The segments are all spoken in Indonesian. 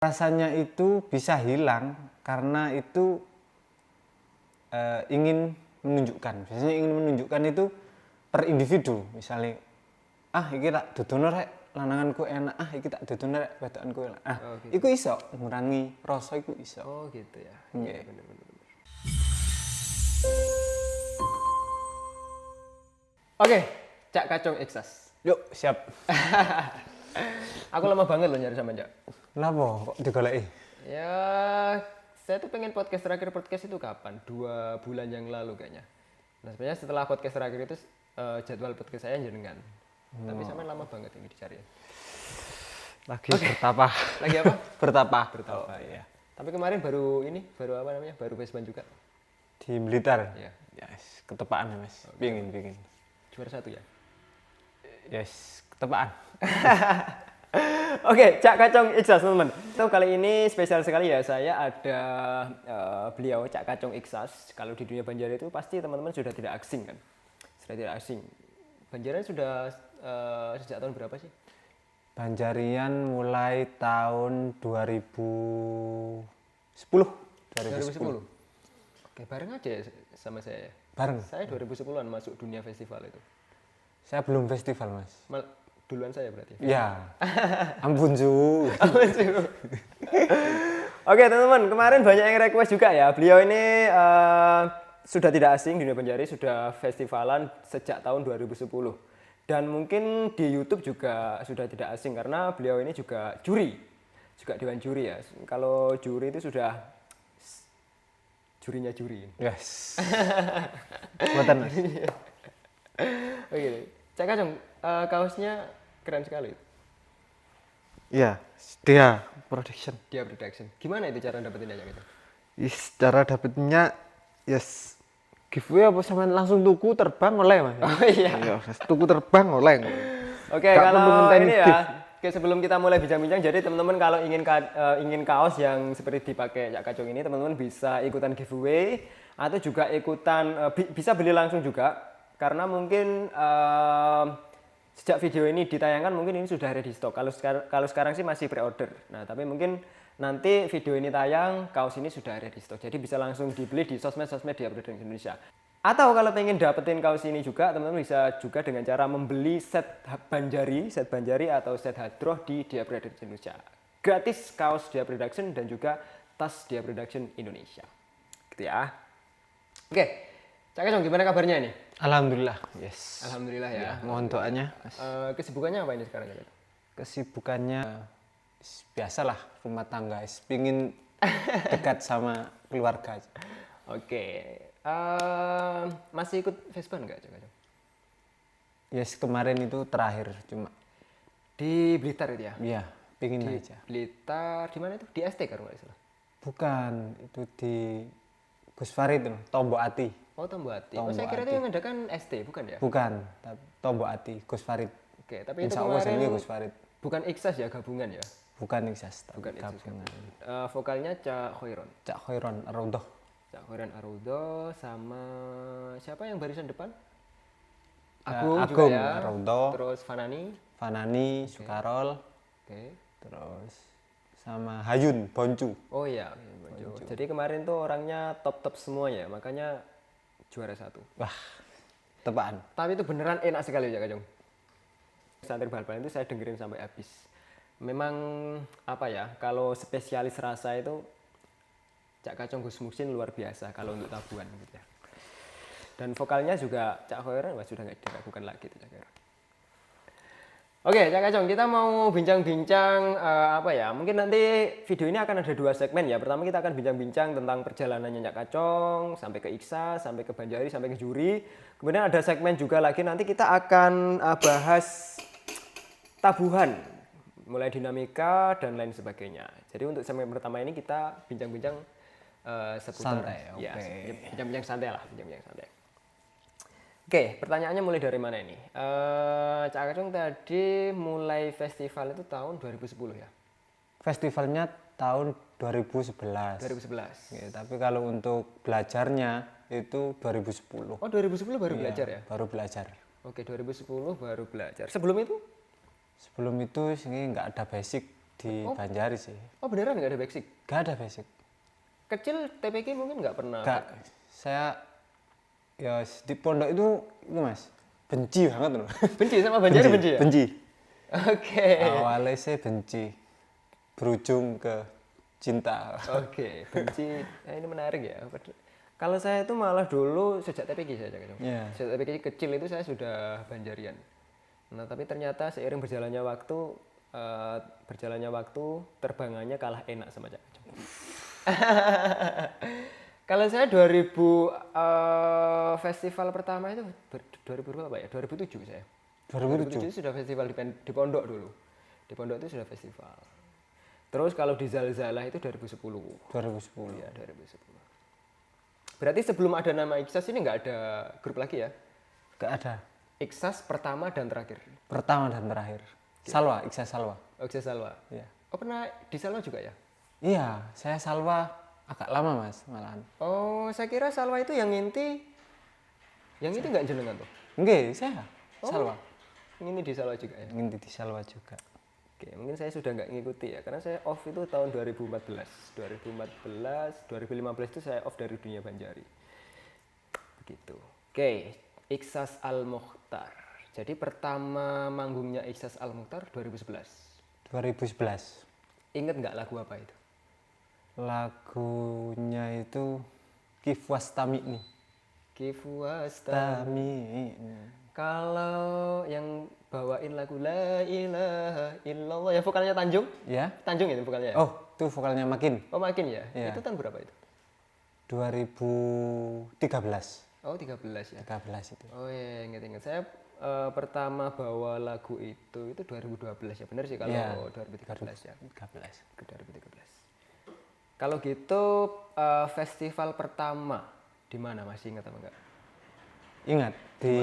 Rasanya itu bisa hilang karena itu ingin menunjukkan. Biasanya ingin menunjukkan itu per individu. Misalnya, iki tak dudono rek lananganku enak, iki tak dudono rek wedokanku enak. Gitu. Iku iso ngurangi rasa iku iso. Oh gitu ya. Nggih. Bener. Oke, Cak Kacung Iksas. Yuk, siap. Aku lama banget loh nyari sama Cak. Kenapa kok digoleki? Ya, saya tuh pengen podcast terakhir itu kapan? 2 bulan yang lalu kayaknya. Nah sebenarnya setelah podcast terakhir itu jadwal podcast saya jenengan. Tapi sampai lama banget ini dicari. Lagi bertapa. Lagi apa? Bertapa. Bertapa ya. Tapi kemarin baru apa namanya? Baru Vespan juga. Di Blitar. Iya. Yes, ketepaan ya, Mas. Pingin. Juara 1 ya. Yes, ketepaan. Oke, Cak Kacung Iksas teman-teman. So, kali ini spesial sekali ya, saya ada beliau Cak Kacung Iksas. Kalau di dunia Banjar itu pasti teman-teman sudah tidak asing kan? Sudah tidak asing. Banjaran sudah sejak tahun berapa sih? Banjarian mulai tahun 2010. 2010. Oke, bareng aja ya sama saya. Bareng. Saya 2010-an masuk dunia festival itu. Saya belum festival, Mas. Duluan saya berarti. Ya. Ampun, Ju. Oke teman-teman, kemarin banyak yang request juga ya. Beliau ini sudah tidak asing di dunia Banjari, sudah festivalan sejak tahun 2010. Dan mungkin di YouTube juga sudah tidak asing karena beliau ini juga juri. Juga dewan juri ya. Kalau juri itu sudah jurinya juri. Yes. Buatan, Mas. Oke. Cak Kacung, kaosnya keren sekali. Iya, dia production. Dia production. Gimana itu cara dapetinnya Cak Kacung? Cara dapetnya giveaway apa sampean langsung tuku terbang oleh, Mas. Oh iya. Iya, tuku terbang oleh. Oke, Gak kalau perlu ngenteni ini gift. ya, oke, sebelum kita mulai bincang-bincang, jadi teman-teman kalau ingin kaos yang seperti dipakai Cak Kacung ini, teman-teman bisa ikutan giveaway atau juga ikutan bisa beli langsung juga, karena mungkin sejak video ini ditayangkan mungkin ini sudah ready stock. Kalau sekarang sih masih pre-order. Nah, tapi mungkin nanti video ini tayang, kaos ini sudah ready stock. Jadi bisa langsung dibeli di sosmed-sosmed di Upload Indonesia. Atau kalau pengen dapetin kaos ini juga, teman-teman bisa juga dengan cara membeli set Banjari atau set Hadroh di Dia Production Indonesia. Gratis kaos Dia Production dan juga tas Dia Production Indonesia. Gitu ya. Oke, Cak Kacung, gimana kabarnya ini? Alhamdulillah. Yes. Alhamdulillah ya. Mohon doanya, Mas. Kesibukannya apa ini sekarang? Cak? Kesibukannya biasalah rumah tangga. Pingin dekat sama keluarga. Oke. Masih ikut Vespan nggak, Cak Kacung? Yes, kemarin itu terakhir cuma. Di Blitar itu ya? Iya, pingin Di aja. Blitar, di mana itu? Di ST kan nggak salah? Bukan, itu di Gus Farid itu, Tombok Ati. Oh, Tomboati. Tombok Saya kira Ati. itu yang ngadakan ST, bukan ya? Bukan, Tombok Ati, Gus Farid. Oke, tapi itu Insya Allah kemarin jenenge Gus Farid. bukan Iksas ya, gabungan ya? Bukan Iksas, Bukan tapi Iksas gabungan. Vokalnya Cak Khoiron. Cak Khairon Ar-Raudhah. Cak Khoiron Arudo sama siapa yang barisan depan? Agung juga ya. Ar-Raudhah. Terus Fanani. Fanani, Sukarol, Oke. terus sama Hayun Boncu. Oh iya, Bonjo. Jadi kemarin tuh orangnya top-top semua ya, makanya juara 1. Wah, tepaan. Tapi itu beneran enak sekali ya Kacung. Santri bal-balan itu saya dengerin sampai habis. Memang apa ya, kalau spesialis rasa itu Cak Kacung Gus Muhsin luar biasa kalau untuk tabuhan gitu ya. Dan vokalnya juga Cak Khoiron sudah nggak diragukan lagi tuh Cak Khoiron. Oke, Cak Kacung, kita mau bincang-bincang apa ya? Mungkin nanti video ini akan ada 2 segmen ya. Pertama kita akan bincang-bincang tentang perjalanannya Cak Kacung sampai ke Iksas, sampai ke Banjari, sampai ke juri. Kemudian ada segmen juga lagi nanti kita akan bahas tabuhan, mulai dinamika dan lain sebagainya. Jadi untuk segmen pertama ini kita bincang-bincang seputar Santai, ya, oke. bincang-bincang santai lah, bincang-bincang santai. Oke, pertanyaannya mulai dari mana ini? Cak Kacung tadi mulai festival itu tahun 2010 ya? Festivalnya tahun 2011. 2011. Ya, tapi kalau untuk belajarnya itu 2010. Oh, 2010 baru Iya, belajar ya? Baru belajar. Oke, 2010 baru belajar. Sebelum itu? Sebelum itu sini nggak ada basic di Banjari sih. Oh beneran nggak ada basic? Gak ada basic. Kecil TPK mungkin nggak pernah. Gak, saya ya di pondok itu mas benci banget loh. Benci sama Banjari benci ya? Benci. Oke. Awalnya saya benci, berujung ke cinta. Oke, benci. Ini menarik ya. Kalau saya itu malah dulu sejak TPK saya kan. Iya. Sejak TPK kecil itu saya sudah Banjarian. Nah tapi ternyata seiring berjalannya waktu terbangannya kalah enak sama Cak Kacung. Kalau saya 2000 festival pertama itu 2000 berapa ya? 2007 saya. 2007 itu sudah festival di pondok dulu. Di pondok itu sudah festival. Terus kalau di Zalzalah itu 2010. 2010. Ya, 2010. Berarti sebelum ada nama Iksas ini nggak ada grup lagi ya? Gak ada. Iksas pertama dan terakhir. Pertama dan terakhir. Salwa, Iksas Salwa. Oh, Iksas Salwa. Iya. Oh, pernah di Salwa juga ya? Iya, saya Salwa agak lama mas malahan. Oh, saya kira Salwa itu yang inti nggak jenengan tuh? Enggak, saya Salwa. Ini di Salwa juga ya? Ingin di Salwa juga. Oke, mungkin saya sudah nggak ngikuti ya, karena saya off itu tahun 2014, 2015 itu saya off dari dunia Banjari. Begitu. Oke, Iksas Al-Mukhtar. Jadi pertama manggungnya Iksas Al-Mukhtar 2011. 2011. Ingat nggak lagu apa itu? Lagunya itu Kifwas Tami'ni. Kifwas Tami'ni. Kalau yang bawain lagu La ilaha illallah ya vokalnya Tanjung? Ya. Tanjung itu vokalnya? Oh, itu vokalnya Makin. Oh Makin ya? Ya. Itu tahun berapa itu? 2013. Oh 13 ya? 13 itu. Oh iya ingat-ingat. Saya pertama bawa lagu itu 2012 ya, benar sih kalau Ya, 2013 ya. 13. Ke 2013. Kalau gitu festival pertama di mana masih ingat apa enggak? Ingat di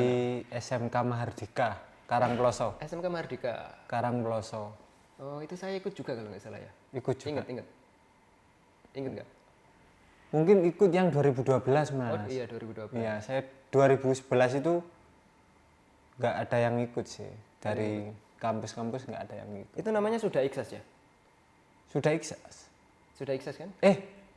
SMK Mahardika, Karangploso. SMK Mardika. Karangploso. Oh itu saya ikut juga kalau nggak salah ya. Ikut juga. Ingat nggak? Mungkin ikut yang 2012 mas. Oh iya 2012. Iya, saya 2011 itu nggak ada yang ikut sih. Dari kampus-kampus nggak ada yang ikut. Itu namanya sudah Iksas ya? Sudah Iksas. Sudah Iksas kan?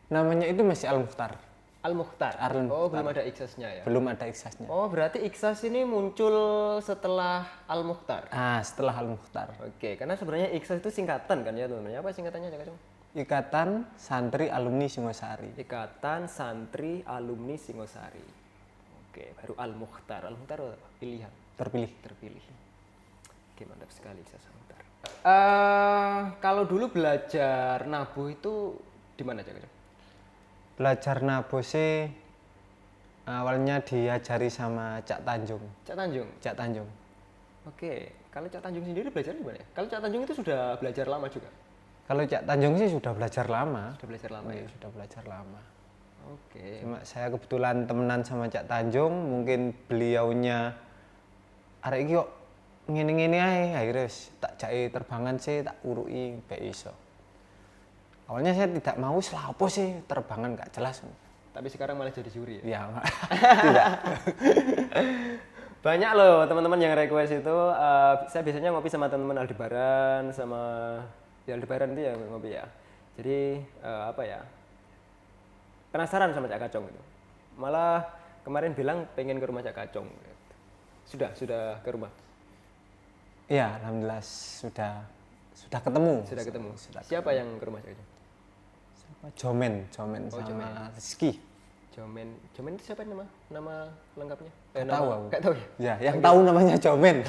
Namanya itu masih Al-Mukhtar. Al-Mukhtar. Al-Mukhtar. Oh belum ada Iksasnya ya? Belum ada Iksasnya. Oh berarti Iksas ini muncul setelah Al-Mukhtar. Setelah Al-Mukhtar. Oke, karena sebenarnya Iksas itu singkatan kan ya teman-teman. Apa singkatannya Cak Kacung? Ikatan Santri Alumni Singosari. Ikatan Santri Alumni Singosari. Oke, baru Al-Mukhtar. Al-Mukhtar apa? Pilihan. Terpilih. Oke, mantap sekali Iksas Al-Mukhtar. Kalau dulu belajar nabuh itu di mana Cak Kacung? Belajar nabose awalnya diajari sama Cak Tanjung. Cak Tanjung. Cak Tanjung. Oke, kalau Cak Tanjung sendiri belajar di mana ya? Kalau Cak Tanjung itu sudah belajar lama juga? Kalau Cak Tanjung sih sudah belajar lama. Sudah belajar lama ya? Sudah belajar lama. Oke. Cuma saya kebetulan temenan sama Cak Tanjung, mungkin beliaunya arek iki kok ngene-ngene ae, akhirnya tak jake terbangan sih, tak urui mbek iso. Awalnya saya tidak mau selapo sih terbangan gak jelas. Tapi sekarang malah jadi juri ya? Ya, tidak. Banyak loh teman-teman yang request itu. Saya biasanya ngopi sama teman-teman Aldebaran sama ya Aldebaran itu ya ngopi ya. Jadi apa ya? Penasaran sama Cak Kacung gitu. Malah kemarin bilang pengen ke rumah Cak Kacung. Sudah ke rumah. Iya, alhamdulillah sudah ketemu. Sudah ketemu. Sudah Siapa yang ke rumah Cak Kacung? Jomen sama Jomen. Rizky. Jomen itu siapa nama lengkapnya? Gak tahu aku. Gak tahu ya? Ya, yang tahu namanya Jomen.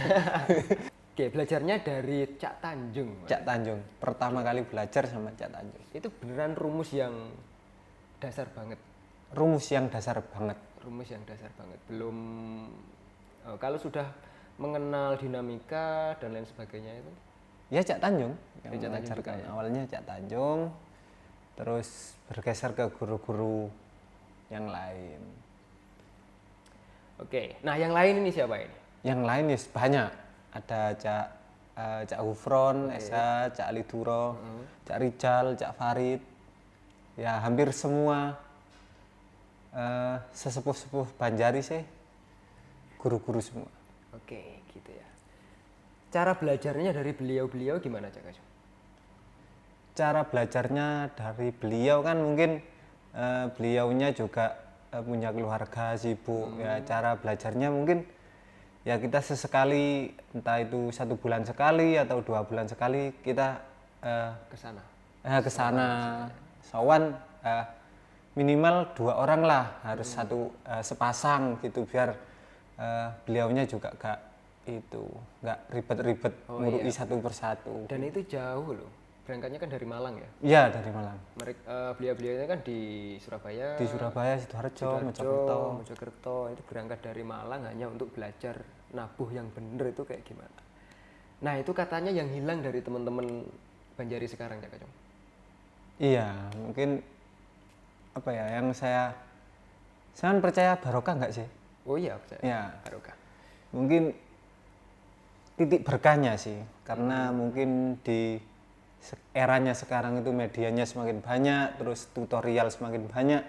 Oke, belajarnya dari Cak Tanjung. Cak Tanjung. Pertama kali belajar sama Cak Tanjung. Itu beneran rumus yang dasar banget. Rumus yang dasar banget. Belum kalau sudah mengenal dinamika dan lain sebagainya itu. Ya Cak Tanjung yang Cak Tanjung mengajarkan. juga, ya? Awalnya Cak Tanjung, terus bergeser ke guru-guru yang lain. Oke, nah yang lain ini siapa ini? Yang lain ya banyak. Ada Cak Gufron, Esa, Cak Ali Duro, Cak Rijal, Cak Farid. Ya hampir semua sesepuh-sepuh Banjari sih guru-guru semua. Oke, gitu ya. Cara belajarnya dari beliau-beliau gimana Cak Kacung? cara belajarnya dari beliau kan mungkin beliaunya juga punya keluarga sibuk ya, cara belajarnya mungkin ya kita sesekali, entah itu 1 bulan sekali atau 2 bulan sekali kita Ke sana. ke sana sowan, minimal 2 orang lah, harus sepasang gitu biar beliaunya juga nggak ribet-ribet ngurui satu persatu. Dan itu jauh loh. Berangkatnya kan dari Malang ya. Iya, dari Malang. Beliau-beliaunya kan di Surabaya. Di Surabaya, Sidoarjo, Mojokerto. Mojokerto itu berangkat dari Malang hanya untuk belajar nabuh yang bener itu kayak gimana. Nah itu katanya yang hilang dari teman-teman Banjari sekarang ya Kak Jong. Iya, mungkin apa ya yang saya kan percaya barokah nggak sih? Oh iya, percaya. Ya, Barokah. mungkin titik berkahnya sih, karena mungkin di eranya sekarang itu medianya semakin banyak, terus tutorial semakin banyak,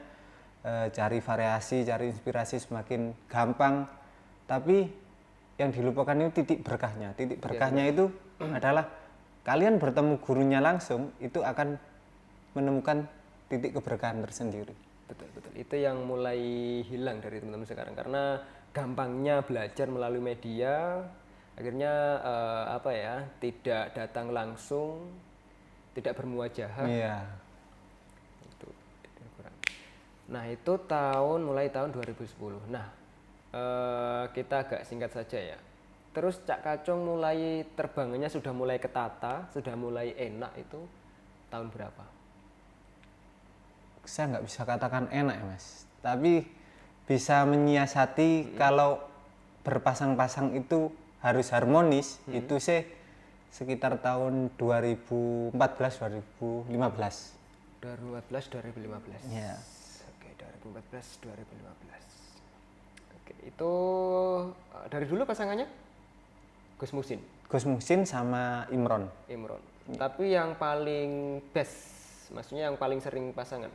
cari variasi, cari inspirasi semakin gampang, tapi yang dilupakan itu titik berkahnya. Titik berkahnya itu adalah kalian bertemu gurunya langsung, itu akan menemukan titik keberkahan tersendiri. Betul. Itu yang mulai hilang dari teman-teman sekarang karena gampangnya belajar melalui media, akhirnya tidak datang langsung, tidak bermuajahah. Iya. Itu kurang. Nah itu mulai tahun 2010. Nah kita agak singkat saja ya. Terus Cak Kacung mulai terbangannya sudah mulai ketata, sudah mulai enak itu tahun berapa? Saya nggak bisa katakan enak ya mas, tapi bisa menyiasati kalau berpasang-pasang itu harus harmonis, itu sih sekitar tahun 2014-2015. 2014-2015. Ya. Oke, 2014-2015. Oke, itu dari dulu pasangannya Gus Muhsin. Gus Muhsin sama Imron. Tapi yang paling best, maksudnya yang paling sering pasangan?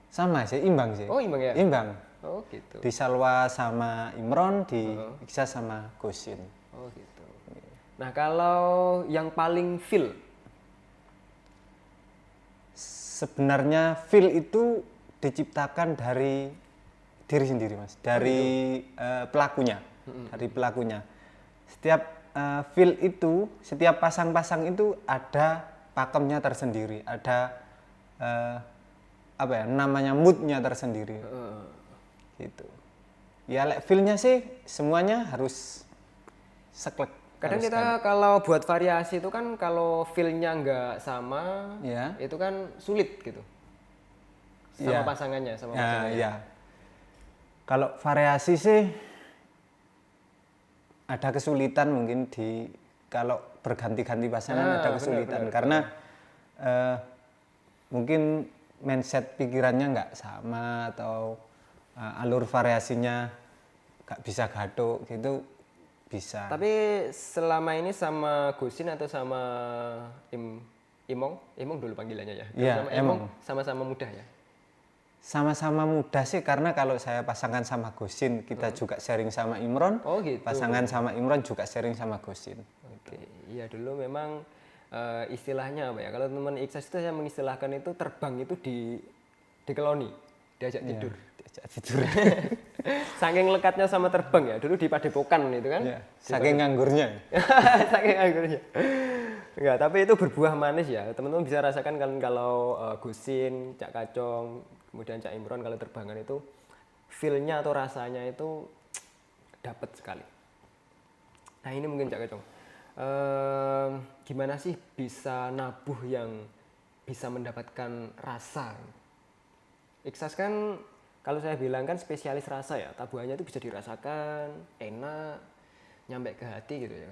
Sama sih, imbang sih. Oh, imbang ya? Imbang. Oh, gitu. Di Salwa sama Imron, di Iksa sama Gusin. Oh, gitu. Nah, kalau yang paling feel? Sebenarnya feel itu diciptakan dari diri sendiri, Mas. Dari pelakunya. Dari pelakunya. Setiap feel itu, setiap pasang-pasang itu ada pakemnya tersendiri, ada namanya moodnya tersendiri. Gitu. Ya feel-nya sih semuanya harus seklek. Kadang kita kalau buat variasi itu kan kalau feel-nya nggak sama, ya. itu kan sulit gitu. Sama pasangannya, Ya. Kalau variasi sih ada kesulitan mungkin kalau berganti-ganti pasangan ada kesulitan karena mungkin mindset pikirannya nggak sama atau alur variasinya nggak bisa gaduk gitu bisa. Tapi selama ini sama Gusin atau sama Imong dulu panggilannya ya? Iya, sama Imong sama-sama mudah ya? Sama-sama mudah sih karena kalau saya pasangan sama Gusin kita juga sharing sama Imron. Oh gitu. Pasangan sama Imron juga sharing sama Gusin. Oke, iya dulu memang istilahnya apa ya? Kalau teman Iksas itu saya mengistilahkan itu terbang itu dikeloni, diajak tidur. Diajak tidur. Saking lekatnya sama terbang ya. Dulu di Padepokan itu kan. Ya, saking nganggurnya. Saking nganggurnya. Enggak, tapi itu berbuah manis ya. Teman-teman bisa rasakan kan kalau Gusin, Cak Kacong, kemudian Cak Imron kalau terbangan itu feel-nya atau rasanya itu dapat sekali. Nah ini mungkin Cak Kacong. Gimana sih bisa nabuh yang bisa mendapatkan rasa? Iksas kan kalau saya bilang kan spesialis rasa ya, tabuhannya itu bisa dirasakan, enak, nyampe ke hati gitu ya.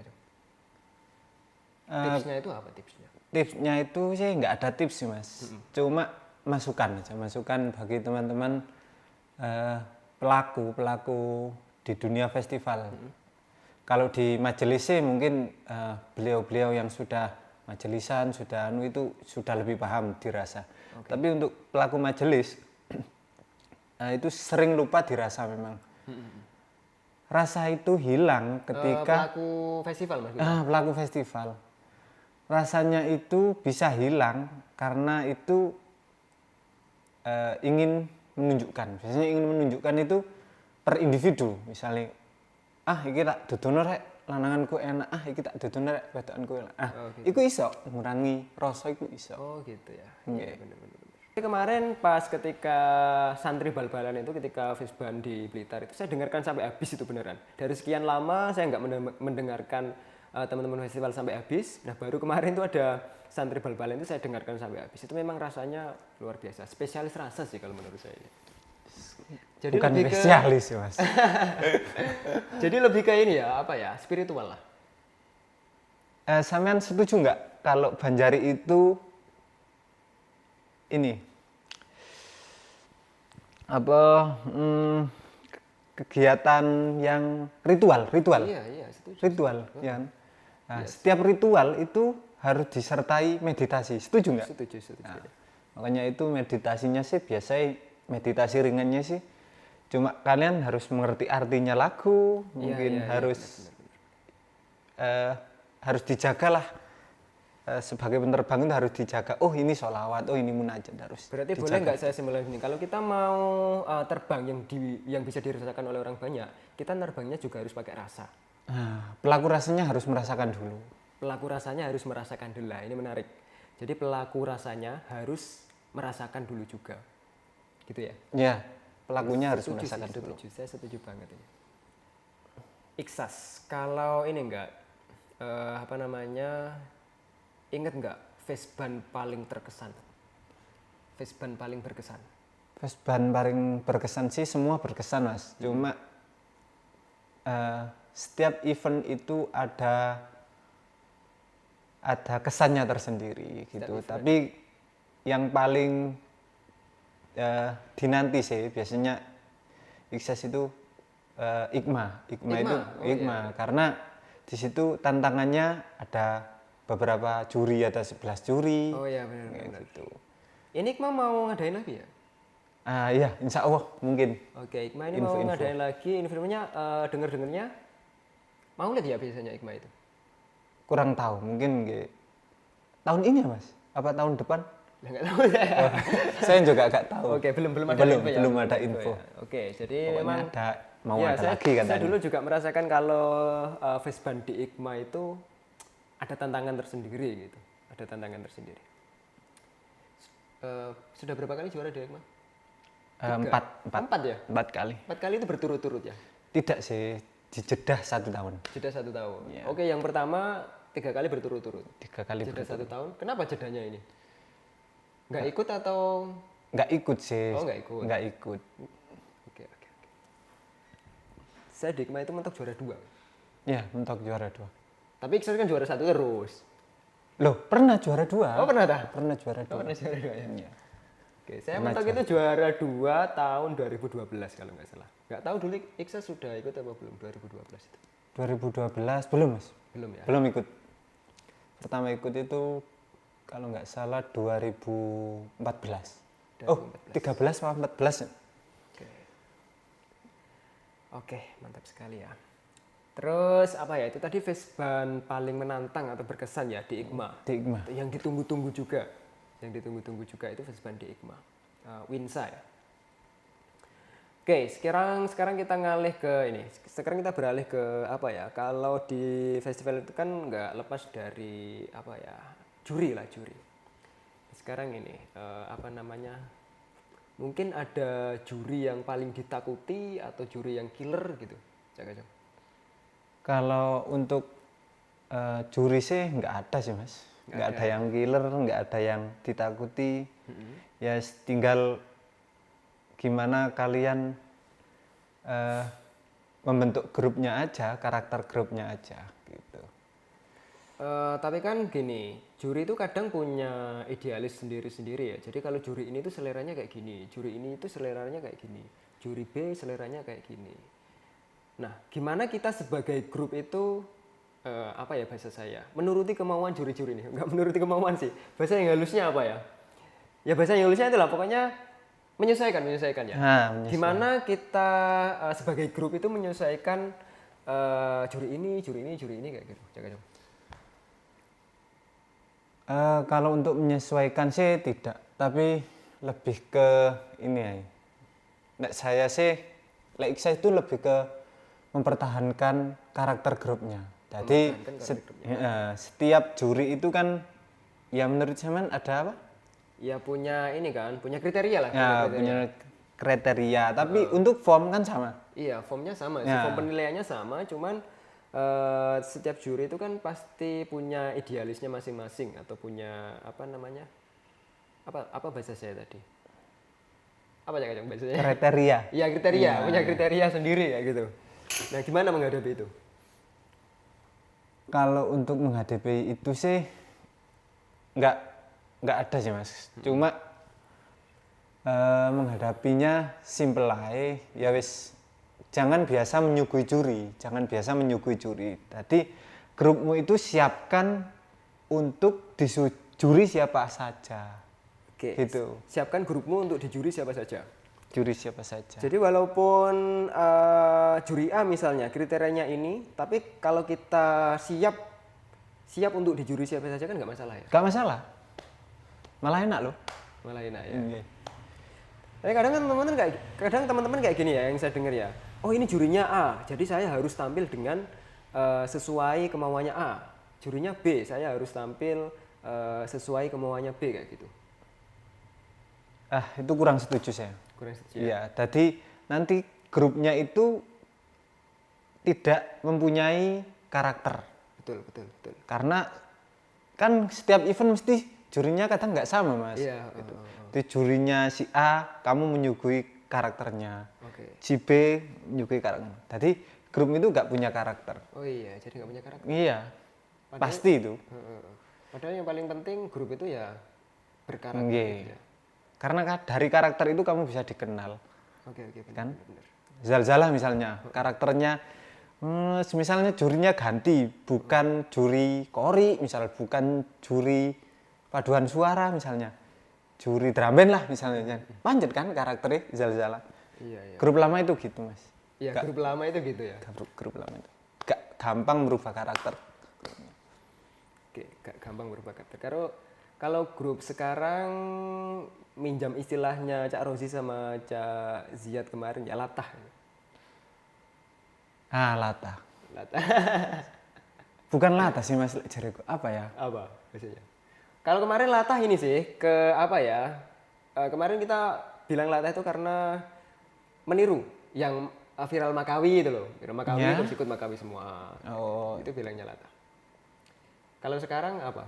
Tipsnya itu apa tipsnya? Tipsnya itu sih nggak ada tips sih mas, cuma masukan aja, masukan bagi teman-teman pelaku di dunia festival. Kalau di majelis sih mungkin beliau-beliau yang sudah majelisan, itu sudah lebih paham dirasa. Tapi untuk pelaku majelis itu sering lupa dirasa memang. Rasa itu hilang ketika pelaku festival mas. Pelaku festival. rasanya itu bisa hilang karena itu ingin menunjukkan. Biasanya ingin menunjukkan itu per individu. Misalnya, iki tak dudono rek lananganku enak, iki tak dudono rek wedokanku enak. gitu. Iku iso ngurangi rasa iku iso. Oh gitu ya. Nggih. Iya bener-bener. Kemarin pas ketika santri bal-balan itu ketika FISBAN di Blitar itu saya dengarkan sampai habis itu beneran. Dari sekian lama saya nggak mendengarkan teman-teman festival sampai habis. Nah baru kemarin itu ada santri bal-balan itu saya dengarkan sampai habis. Itu memang rasanya luar biasa. Spesialis rasa sih kalau menurut saya. Jadi Bukan lebih spesialis ya mas. Jadi lebih ke ini ya, apa ya, spiritual lah. Sampean setuju nggak kalau Banjari itu ini apa kegiatan yang ritual Iya, setuju. ritual ya kan? Nah, setiap ritual itu harus disertai meditasi, setuju nggak? Setuju. Nah, makanya itu meditasinya sih biasanya meditasi ringannya sih cuma kalian harus mengerti artinya lagu, mungkin harus harus dijaga lah. Sebagai penerbang itu harus dijaga. Oh ini sholawat, oh ini munajat harus. Berarti dijaga. boleh nggak saya simpulkan ini? Kalau kita mau terbang yang bisa dirasakan oleh orang banyak, kita nerbangnya juga harus pakai rasa. Nah, pelaku rasanya harus merasakan dulu. Pelaku rasanya harus merasakan dulu. Nah, ini menarik. Jadi pelaku rasanya harus merasakan dulu juga, gitu ya? Ya, pelakunya harus Setuju merasakan sih, dulu. setuju. Saya setuju banget ini. Iksas, kalau ini enggak apa namanya? Ingat nggak FISBAN paling terkesan? FISBAN paling berkesan? FISBAN paling berkesan sih semua berkesan mas. Cuma setiap event itu ada kesannya tersendiri gitu. Tapi yang paling dinanti sih biasanya Iksas itu Ikma itu Ikma karena di situ tantangannya ada beberapa juri, ada 11 juri. Oh iya benar. Gitu. Ini Ikma mau ngadain lagi ya? Iya, insya Allah mungkin. Oke, Ikma ini mau ngadain lagi. Infonya dengar-dengarnya mau lihat ya biasanya Ikma itu? Kurang tahu, mungkin tahun ini ya mas? Apa tahun depan? Nggak tahu saya. Saya juga nggak tahu. Oke, belum ada info ya? Belum ada info. Ya. Oke, jadi Pokoknya memang mau ya, ada lagi katanya. Saya dulu juga merasakan kalau FISBAN di Ikma itu ada tantangan tersendiri gitu. Ada tantangan tersendiri. Sudah berapa kali juara di Ikma? 4 ya? 4 kali. 4 kali itu berturut-turut ya? Tidak sih, dijedah 1 tahun. Jeda 1 tahun. Ya. Oke, yang pertama 3 kali berturut-turut. 3 kali Jeda 1 tahun. Kenapa jedanya ini? Nah. Nggak ikut atau? Nggak ikut sih. Oh, nggak ikut. Nggak ikut. Oke. Saya di Ikma itu mentok juara 2. Ya, mentok juara 2. Tapi Iksan kan juara 1 terus. Loh, pernah juara 2. Oh, pernah dah? Pernah juara 2. Pernah juara 2 ya? Iya. Oke, saya mentok itu juara 2 tahun 2012 kalau nggak salah. Nggak tahu dulu Iksa sudah ikut apa belum 2012 itu? 2012 belum mas? Belum ya? Belum ikut. Pertama ikut itu kalau nggak salah 2014. Oh, 13 atau 14 ya? Oke, mantap sekali ya. Terus apa ya, itu tadi FISBAN paling menantang atau berkesan ya di Ikma. Di Ikma. Yang ditunggu-tunggu juga. Yang ditunggu-tunggu juga itu FISBAN di Ikma. Winsa ya. Oke, sekarang kita ngalih ke ini. Sekarang kita beralih ke apa ya? Kalau di festival itu kan nggak lepas dari apa ya? Juri lah, juri. Sekarang ini apa namanya? Mungkin ada juri yang paling ditakuti atau juri yang killer gitu. Cak. Kalau untuk juri sih nggak ada sih mas. Nggak ada yang killer, nggak ada yang ditakuti. Ya tinggal gimana kalian membentuk grupnya aja, karakter grupnya aja gitu. Tapi kan gini, juri itu kadang punya idealis sendiri-sendiri ya. Jadi kalau juri ini tuh seleranya kayak gini, juri ini itu seleranya kayak gini, juri B seleranya kayak gini. Nah, gimana kita sebagai grup itu apa ya bahasa saya? Menuruti kemauan juri-juri ini. Enggak menuruti kemauan sih. Bahasa yang halusnya apa ya? Ya bahasa yang halusnya itulah pokoknya menyesuaikan ya. Nah, Gimana kita sebagai grup itu menyesuaikan juri ini kayak gitu. Jaga. Kalau untuk menyesuaikan sih tidak, tapi lebih ke ini ya. Nek saya sih, saya itu lebih ke mempertahankan karakter grupnya. Jadi Mempertahankan karakter setiap juri itu kan, ya menurut saya ada apa? Ya punya ini kan, punya kriteria lah. Ya punya kriteria. Tapi untuk form kan sama. Iya, formnya sama, Ya. form penilaiannya sama, cuman setiap juri itu kan pasti punya idealisnya masing-masing atau punya apa namanya? Apa bahasa saya tadi? Apa ya Kang bahasanya? Kriteria. Iya, kriteria, punya kriteria sendiri ya gitu. Nah, gimana menghadapi itu? Kalau untuk menghadapi itu sih nggak ada sih mas. Cuma menghadapinya simple aja. Ya wis, jangan biasa menyuguhi juri. Tadi grupmu itu siapkan untuk dijuri siapa saja. Oke. Gitu. Siapkan grupmu untuk dijuri siapa saja. Juri siapa saja. Jadi walaupun juri A misalnya kriterianya ini, tapi kalau kita siap untuk dijuri siapa saja kan nggak masalah ya? Gak masalah. Malah enak loh. Malah enak ya. Iya. Tapi kadang teman-teman kayak gini ya yang saya dengar ya. Oh ini jurinya A, jadi saya harus tampil dengan sesuai kemauannya A. Jurinya B, saya harus tampil sesuai kemauannya B kayak gitu. Itu kurang setuju saya. Kurang setuju. Iya, jadi nanti grupnya itu tidak mempunyai karakter. Betul. Karena kan setiap event mesti jurinya kadang nggak sama mas. Iya. Gitu. Di jurinya si A, kamu menyuguhi karakternya. Oke. Si B menyuguhi karakternya. Jadi grup itu nggak punya karakter. Oh iya, jadi nggak punya karakter. Iya, pasti itu. Padahal yang paling penting grup itu ya berkarakter. Iya. Gitu ya. Karena dari karakter itu kamu bisa dikenal. Oke, Kan? benar. Zalzalah misalnya, karakternya misalnya jurinya ganti, bukan juri kori, misal bukan juri paduan suara misalnya, juri drum band lah misalnya. Panjat kan karakternya Zalzalah. Iya. Grup lama itu gitu mas. Iya, grup lama itu gitu ya. Grup lama itu gak gampang merubah karakter. Oke, gak gampang berubah karakter. Kalau grup sekarang minjam istilahnya Cak Rozi sama Cak Ziyad kemarin ya latah. Latah. Latah. Bukan latah sih mas, jariku apa ya? Apa biasanya? Kalau kemarin latah ini sih ke apa ya? Kemarin kita bilang latah itu karena meniru yang viral Makawi itu loh. Viral Makawi Ya. terus ikut Makawi semua. Oh, Itu bilangnya latah. Kalau sekarang apa?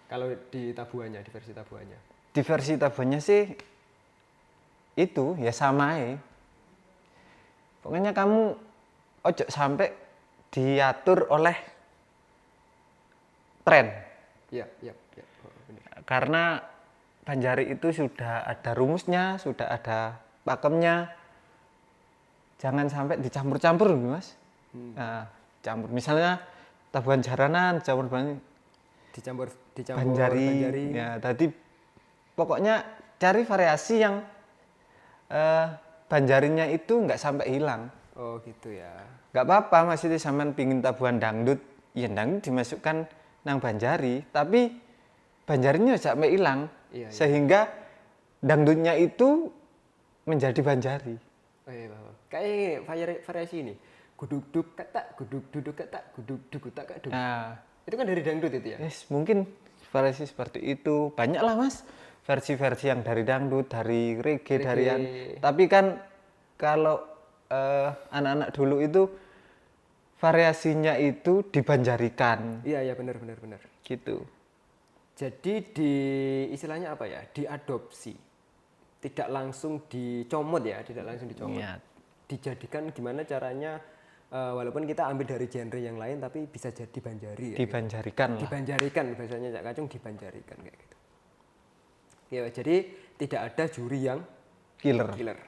Kalau di tabuannya, di versi tabuannya. di versi tabuannya sih itu ya sama ya. Pokoknya kamu ojo sampai diatur oleh tren. Iya. Oh, benar. Karena Banjari itu sudah ada rumusnya, sudah ada pakemnya. Jangan sampai dicampur-campur mas. Nah, campur. Misalnya tabuhan jaranan, campur Dicampur Banjari. Ya, tadi pokoknya cari variasi yang Banjarinya itu nggak sampai hilang. Oh gitu ya. Nggak apa-apa mas itu sampean pingin tabuhan dangdut, ya dangdut dimasukkan nang Banjari, tapi Banjarinya sampai hilang. Iya. Sehingga dangdutnya itu menjadi Banjari. Oh iya, paham. Kayak variasi ini. Guduk duk kata, guduk duduk kata, guduk duk tak kak duk. Nah, Itu kan dari dangdut itu ya. yes, mungkin variasi seperti itu. Banyak lah mas versi-versi yang dari dangdut, dari reggae, dari yang. Tapi kan kalau anak-anak dulu itu variasinya itu dibanjarikan Iya benar. gitu. Jadi istilahnya apa ya? Diadopsi. Tidak langsung dicomot ya, Iya. Dijadikan gimana caranya walaupun kita ambil dari genre yang lain tapi bisa jadi Banjari ya. Dibanjarikan lah. Dibanjarikan bahasanya Cak Kacung, dibanjarikan kayak gitu. Ya, jadi tidak ada juri yang Killer. killer.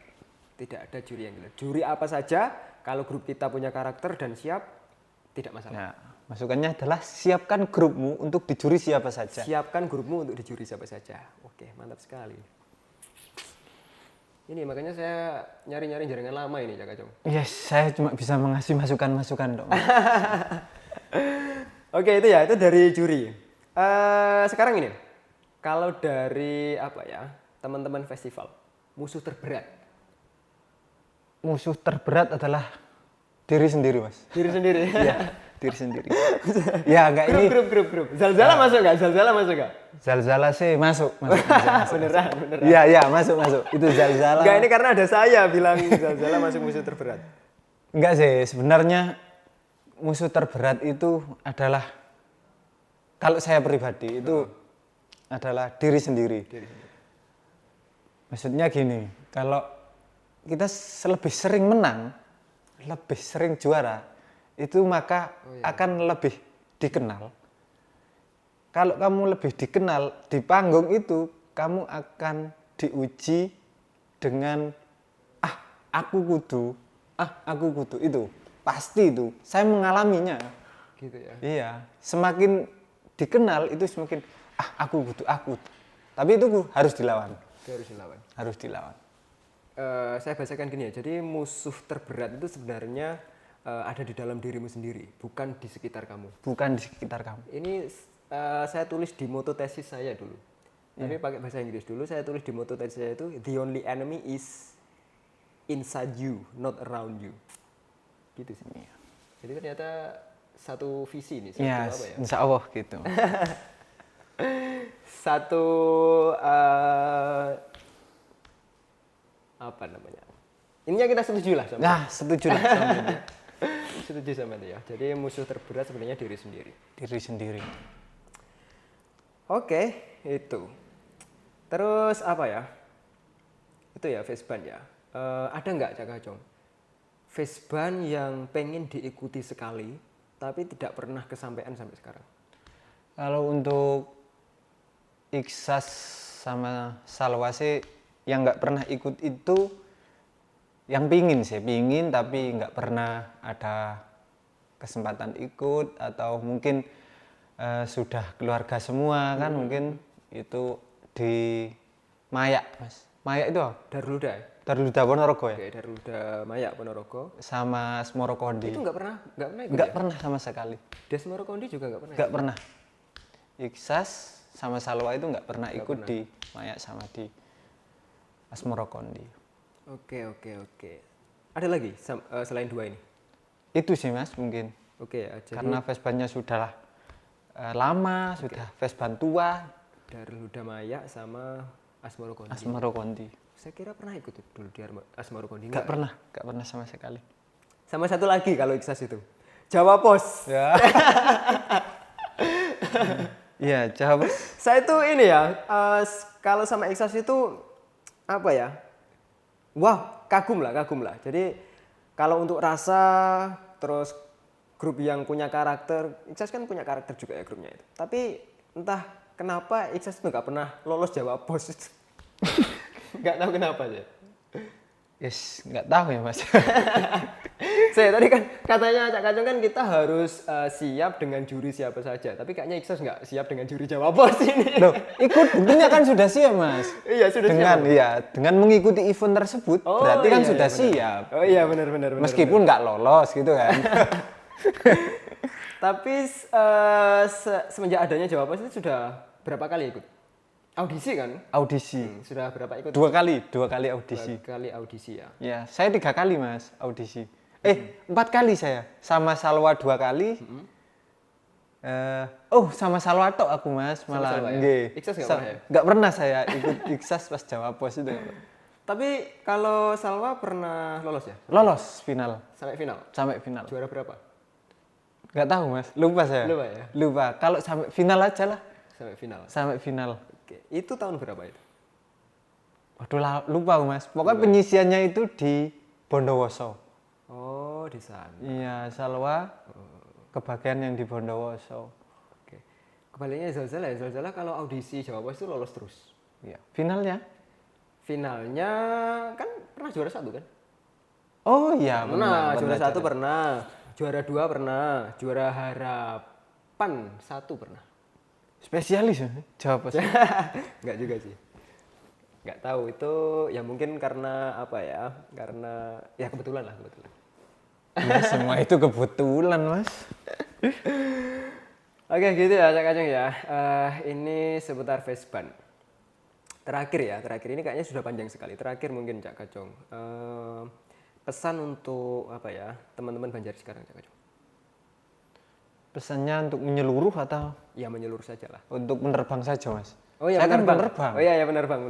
Tidak ada juri yang killer. Juri apa saja kalau grup kita punya karakter dan siap tidak masalah. Nah, masukannya adalah siapkan grupmu untuk dijuri siapa saja. Siapkan grupmu untuk dijuri siapa saja. Oke, mantap sekali. Ini makanya saya nyari-nyari jaringan lama ini Cak Kacung. Yes, saya cuma bisa mengasih masukan-masukan dong. Oke, itu ya, itu dari juri. Sekarang ini, kalau dari apa ya teman-teman festival, musuh terberat. Musuh terberat adalah diri sendiri, Mas. Diri sendiri. Iya, diri sendiri. Ya, enggak ini. Grup. Zalzala masuk nggak? Zalzala masuk nggak? Zalzala sih masuk. Beneran. Iya, masuk. Itu Zalzala. Enggak, ini karena ada saya bilang Zalzala masuk musuh terberat. Enggak sih, sebenarnya musuh terberat itu adalah, kalau saya pribadi itu adalah diri sendiri. Maksudnya gini, kalau kita lebih sering menang, lebih sering juara, itu maka akan lebih dikenal. Kalau kamu lebih dikenal di panggung itu, kamu akan diuji dengan aku kudu itu pasti itu. Saya mengalaminya. Gitu ya. Iya, semakin dikenal itu semakin aku. Tapi itu harus dilawan. Harus dilawan. Saya bacakan gini ya. Jadi musuh terberat itu sebenarnya ada di dalam dirimu sendiri, bukan di sekitar kamu. Bukan di sekitar kamu. Ini saya tulis di moto tesis saya dulu. Tapi pakai bahasa Inggris dulu. Saya tulis di moto tesis saya itu, the only enemy is inside you, not around you. Gitu sih. Iya. Jadi ternyata satu visi nih, satu Ya, apa ya? insya Allah gitu. Satu apa namanya? Ininya kita setuju lah sama. Nah, setuju lah sama itu. Setuju sama itu ya. Jadi musuh terberat sebenarnya diri sendiri. Diri sendiri. Oke, itu. Terus apa ya? Itu ya Vesban ya. Ada nggak Cak Kacong? Vesban yang pengen diikuti sekali, tapi tidak pernah kesampaian sampai sekarang. Kalau untuk Iksas sama Salwa sih yang nggak pernah ikut itu, yang pingin tapi nggak pernah ada kesempatan ikut, atau mungkin sudah keluarga semua kan, mungkin itu di Mayak, Mas. Mayak itu apa? Daruluda ya? Daruluda Ponorogo ya? Oke, Daruluda Mayak Ponorogo. Sama Asmoro Kondi. Itu nggak pernah ikut Nggak ya? pernah sama sekali. Desmoro Kondi juga nggak pernah. Nggak pernah. Iksas sama Salwa itu nggak pernah ikut di Mayak sama di Asmoro Kondi. Oke. Ada lagi selain dua ini? Itu sih Mas mungkin. Oke ya. Jadi Karena Vesbannya sudah lama, sudah Vesban tua. Daruluda Mayak sama Asmoro Kondi. Asmoro Kondi. Saya kira pernah ikut dulu di Asmoro Kondi. Nggak pernah sama sekali. Sama satu lagi kalau Iksas itu. Jawa Pos. Ya. Iya, Jawa Pos. Saya tuh ini ya, kalau sama Iksas itu apa ya? Wah, kagum lah. Jadi kalau untuk rasa, terus grup yang punya karakter, Iksas kan punya karakter juga ya grupnya itu. Tapi entah kenapa Iksas itu nggak pernah lolos Jawa Pos itu. Nggak tahu kenapa aja. Yes, nggak tahu ya Mas. Saya tadi kan katanya Cak Kacung kan kita harus siap dengan juri siapa saja. Tapi kayaknya Iksas nggak siap dengan juri Jawa Pos ini. Loh, ikut buktinya kan sudah siap Mas. Iya sudah siap. Dengan mengikuti event tersebut, berarti kan sudah siap. Oh iya benar. Meskipun nggak lolos gitu kan. Tapi semenjak adanya Jawa Pos itu sudah berapa kali ikut? Audisi kan? Audisi. Sudah berapa ikut? Dua kali audisi. 2 kali audisi ya. Ya, saya 3 kali Mas audisi. 4 kali saya. Sama Salwa 2 kali. Sama Salwa tok aku Mas, malah nggih. Iksas nggak pernah ya? Nggak pernah saya ikut Iksas pas Jawa Pos itu. Tapi kalau Salwa pernah lolos ya? Lolos final. Sampai final. Juara berapa? Nggak tahu Mas, lupa saya. Lupa ya? Lupa. Kalau sampai final aja lah. Sampai final. Oke. Itu tahun berapa itu? Waduh, lupa Mas. Pokoknya penyisiannya itu di Bondowoso. Oh, di sana. Iya, Salwa kebagian yang di Bondowoso. Oke. Kebaliknya Zalzala ya. Zalzala kalau audisi Jawa Pos itu lolos terus. Iya. Finalnya kan pernah juara 1 kan? Oh iya, Pernah, juara 1 pernah. Juara 2 pernah. Juara harapan 1 pernah. Spesialis ya, Jawa Pos. Enggak juga sih. Enggak tahu itu ya mungkin karena apa ya? Karena ya kebetulan. Ya, semua itu kebetulan, Mas. Oke gitu ya Cak Kacung ya. Ini seputar Vesban. Terakhir ini kayaknya sudah panjang sekali. Terakhir mungkin Cak Kacung. Pesan untuk apa ya teman-teman Banjar sekarang Cak Kacung? Pesannya untuk menyeluruh atau Ya menyeluruh saja lah. untuk penerbang saja, Mas? Oh iya Saya kan penerbang. penerbang. Oh iya ya penerbang.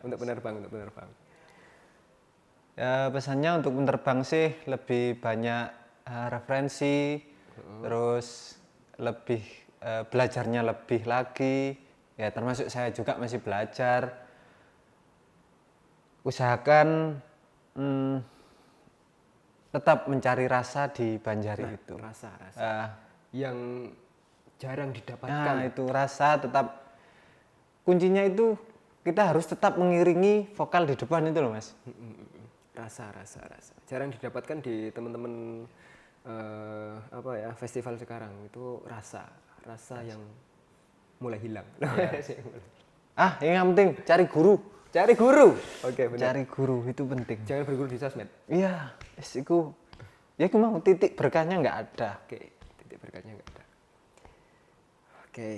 Untuk penerbang. Ya, pesannya untuk penerbang sih lebih banyak referensi, terus lebih belajarnya lebih lagi. Ya, termasuk saya juga masih belajar. Usahakan tetap mencari rasa di Banjari itu. Rasa Eh, yang jarang didapatkan. Nah, itu rasa tetap kuncinya itu kita harus tetap mengiringi vokal di depan itu loh, Mas. Rasa. Jarang didapatkan di teman-teman apa ya festival sekarang itu rasa yang mulai hilang. Yang penting cari guru. Cari guru. Oke, benar. Cari guru itu penting. Jangan berguru di sosmed. Iya, iku mau titik berkahnya nggak ada. Oke, titik berkatnya nggak ada. Oke,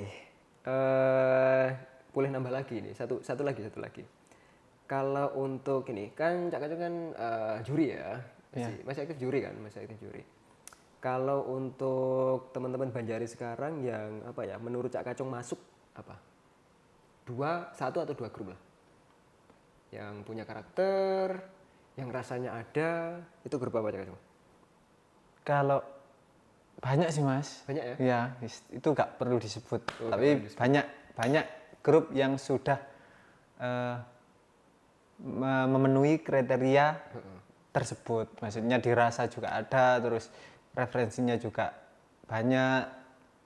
boleh nambah lagi nih, satu lagi. Kalau untuk ini kan Cak Kacung kan juri ya, masih aktif juri kan, Kalau untuk teman-teman Banjari sekarang yang apa ya, menurut Cak Kacung masuk apa? Satu atau dua grup lah, yang punya karakter, yang rasanya ada, itu grup apa Cak Kacung? Kalau banyak sih, Mas. Banyak ya? Iya, itu nggak perlu disebut. Tapi banyak grup yang sudah memenuhi kriteria tersebut. Maksudnya dirasa juga ada, terus referensinya juga banyak,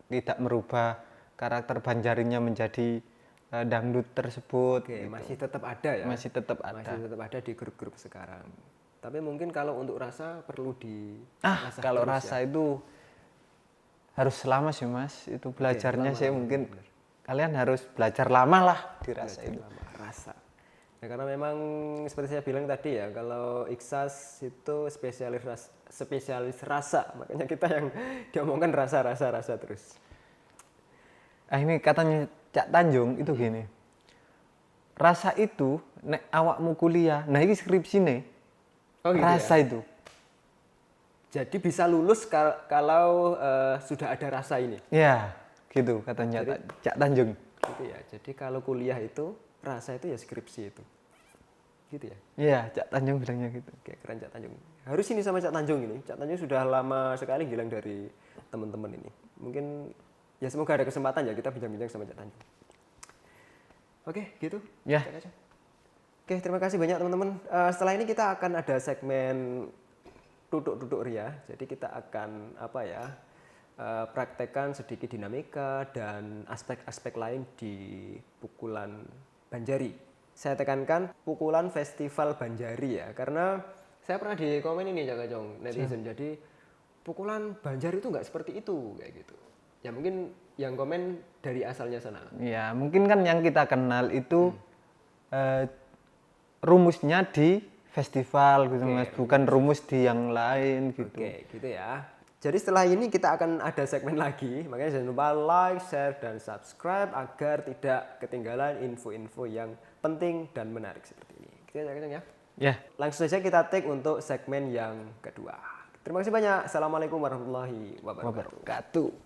tidak merubah karakter Banjarinya menjadi dangdut tersebut. Oke, gitu. masih tetap ada ya? Masih tetap ada. Masih tetap ada di grup-grup sekarang. Tapi mungkin kalau untuk rasa perlu di Kalau rasa itu harus lama sih, Mas. Itu belajarnya sih mungkin kalian harus belajar lama lah di rasa itu. Rasa. Ya, karena memang seperti saya bilang tadi ya, kalau Iksas itu spesialis rasa, makanya kita yang diomongkan rasa terus. Ini katanya Cak Tanjung itu gini. Rasa itu nek awakmu kuliah, nah ini skripsi nih. Oh, gitu rasa ya? itu. Jadi bisa lulus kalau sudah ada rasa ini. Ya, gitu katanya Cak Tanjung. Gitu ya. Jadi kalau kuliah itu rasa itu ya skripsi itu. Gitu ya. Iya, Cak Tanjung bilangnya gitu. Oke, keren Cak Tanjung. Harus ini sama Cak Tanjung ini. Cak Tanjung sudah lama sekali hilang dari teman-teman ini. Mungkin ya semoga ada kesempatan ya kita bincang-bincang sama Cak Tanjung. Oke, gitu. Ya. Oke, terima kasih banyak teman-teman. Setelah ini kita akan ada segmen duduk ria. Jadi kita akan praktekkan sedikit dinamika dan aspek-aspek lain di pukulan Banjari. Saya tekankan pukulan festival Banjari ya, karena saya pernah di komen ini Cak Kacung netizen. Jadi pukulan Banjari itu nggak seperti itu kayak gitu. Ya mungkin yang komen dari asalnya sana. Ya, mungkin kan yang kita kenal itu rumusnya di festival gitu, Mas, bukan rumus di yang lain gitu. Oke, gitu ya. Jadi setelah ini kita akan ada segmen lagi, makanya jangan lupa like, share, dan subscribe agar tidak ketinggalan info-info yang penting dan menarik seperti ini. Gitu ya. Ya. Langsung saja kita take untuk segmen yang kedua. Terima kasih banyak. Assalamualaikum warahmatullahi wabarakatuh.